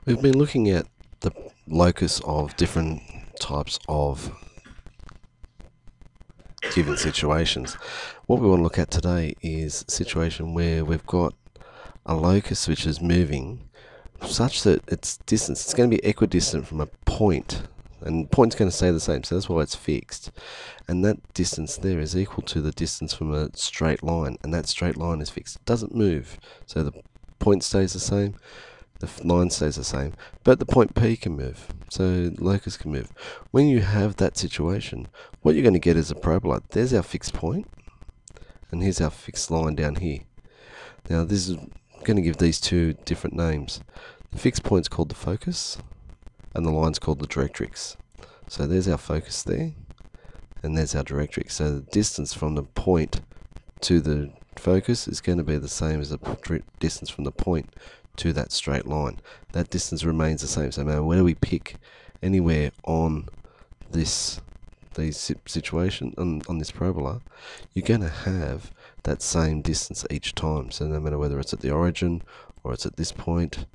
We've been looking at the locus of different types of given situations. What we want to look at today is a situation where we've got a locus which is moving such that its distance, it's going to be equidistant from a point, and point's going to stay the same, so that's why it's fixed. And that distance there is equal to the distance from a straight line, and that straight line is fixed. It doesn't move, so the point stays the same, the line stays the same, but the point P can move, so the locus can move. When you have that situation, what you're going to get is a parabola. There's our fixed point, and here's our fixed line down here. Now this is going to give these two different names. The fixed point's called the focus, and the line's called the directrix. So there's our focus there, and there's our directrix. So the distance from the point to the focus is going to be the same as the distance from the point to that straight line. That distance remains the same. So no matter where we pick anywhere on this situation on this parabola, you're going to have that same distance each time. So no matter whether it's at the origin or it's at this point,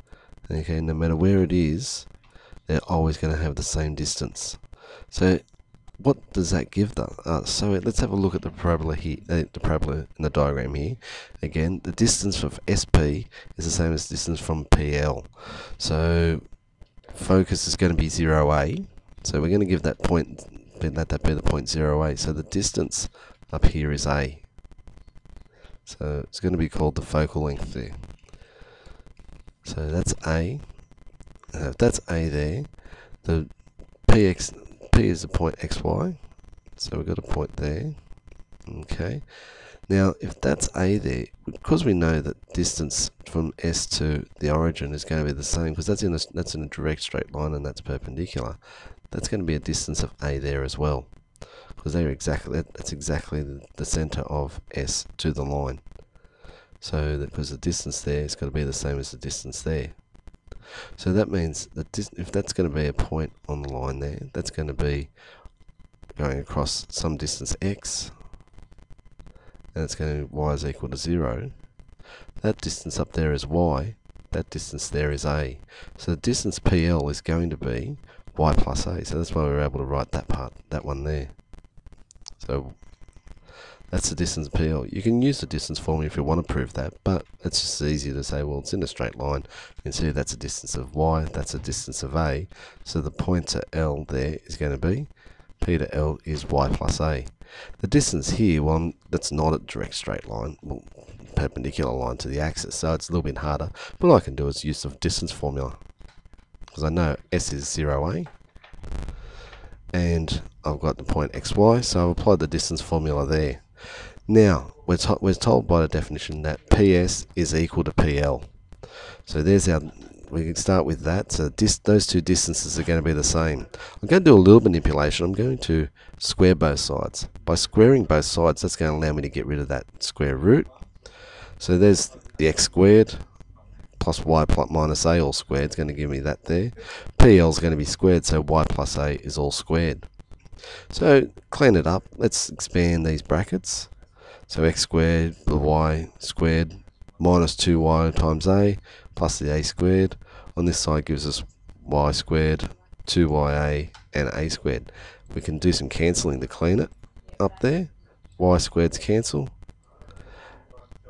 okay, no matter where it is, they're always going to have the same distance. So what does that give them? So let's have a look at the parabola here, the parabola in the diagram here. Again, the distance of SP is the same as the distance from PL. So focus is going to be 0A. So we're going to give that point, let that be the point 0A. So the distance up here is A. So it's going to be called the focal length there. So that's A. If that's A there, the P is the point XY. So we've got a point there. Okay. Now, if that's A there, because we know that distance from S to the origin is going to be the same, because that's in a direct straight line and that's perpendicular, that's going to be a distance of A there as well, because that's exactly the center of S to the line. So because the distance there is going to be the same as the distance there. So that means that if that's going to be a point on the line there, that's going to be going across some distance x, and it's going to y is equal to 0. That distance up there is y, that distance there is a. So the distance PL is going to be y plus a. So that's why we were able to write that one there. So that's the distance PL. You can use the distance formula if you want to prove that, but it's just easier to say, well, it's in a straight line. You can see that's a distance of y, that's a distance of a. So the point to L there is going to be, P to L is y plus a. The distance here, well, that's not a direct straight line, well, perpendicular line to the axis, so it's a little bit harder. But all I can do is use the distance formula, because I know S is 0a, and I've got the point xy, so I've applied the distance formula there. Now, we're told by the definition that PS is equal to PL. So there's we can start with that. So those two distances are going to be the same. I'm going to do a little manipulation. I'm going to square both sides. By squaring both sides, that's going to allow me to get rid of that square root. So there's the x squared plus y minus a all squared. It's going to give me that there. PL is going to be squared, so y plus a is all squared. So clean it up. Let's expand these brackets. So x squared plus y squared minus 2y times a plus the a squared. On this side gives us y squared, 2ya, and a squared. We can do some cancelling to clean it up there. Y squareds cancel.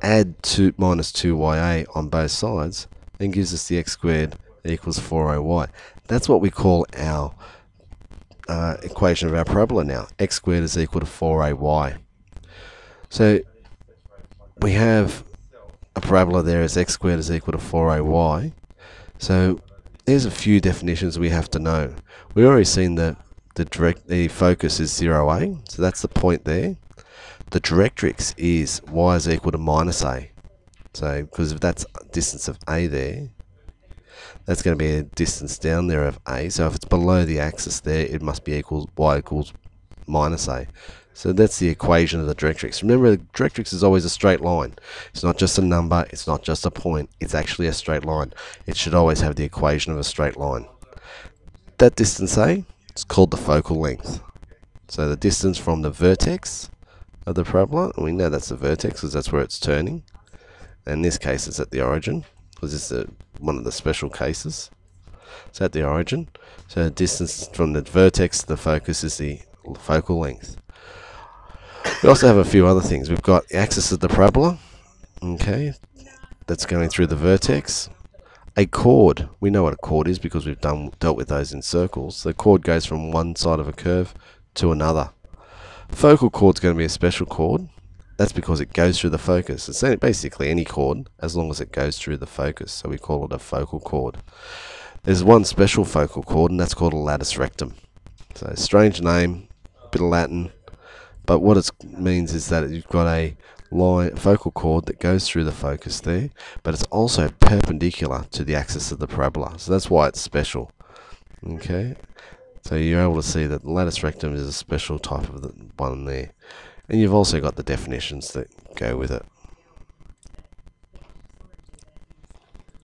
Add minus 2ya on both sides and gives us the x squared equals 4ay. That's what we call our equation of our parabola now. X squared is equal to 4ay. So we have a parabola there as x squared is equal to 4ay. So there's a few definitions we have to know. We've already seen the focus is 0a, so that's the point there. The directrix is y is equal to minus a. So because if that's distance of a there, that's going to be a distance down there of a. So if it's below the axis there, it must be y equals minus a. So that's the equation of the directrix. Remember, the directrix is always a straight line. It's not just a number, it's not just a point, it's actually a straight line. It should always have the equation of a straight line. That distance A is called the focal length. So the distance from the vertex of the parabola, and we know that's the vertex because that's where it's turning. In this case, it's at the origin, because it's one of the special cases. So at the origin. So the distance from the vertex to the focus is the focal length. We also have a few other things. We've got the axis of the parabola, okay, that's going through the vertex. A chord, we know what a chord is because we've dealt with those in circles. The chord goes from one side of a curve to another. Focal chord's going to be a special chord. That's because it goes through the focus. It's basically any chord as long as it goes through the focus, so we call it a focal chord. There's one special focal chord, and that's called a latus rectum. So strange name, bit of Latin, but what it means is that you've got a focal chord that goes through the focus there, but it's also perpendicular to the axis of the parabola. So that's why it's special. Okay, so you're able to see that the latus rectum is a special type of the one there. And you've also got the definitions that go with it.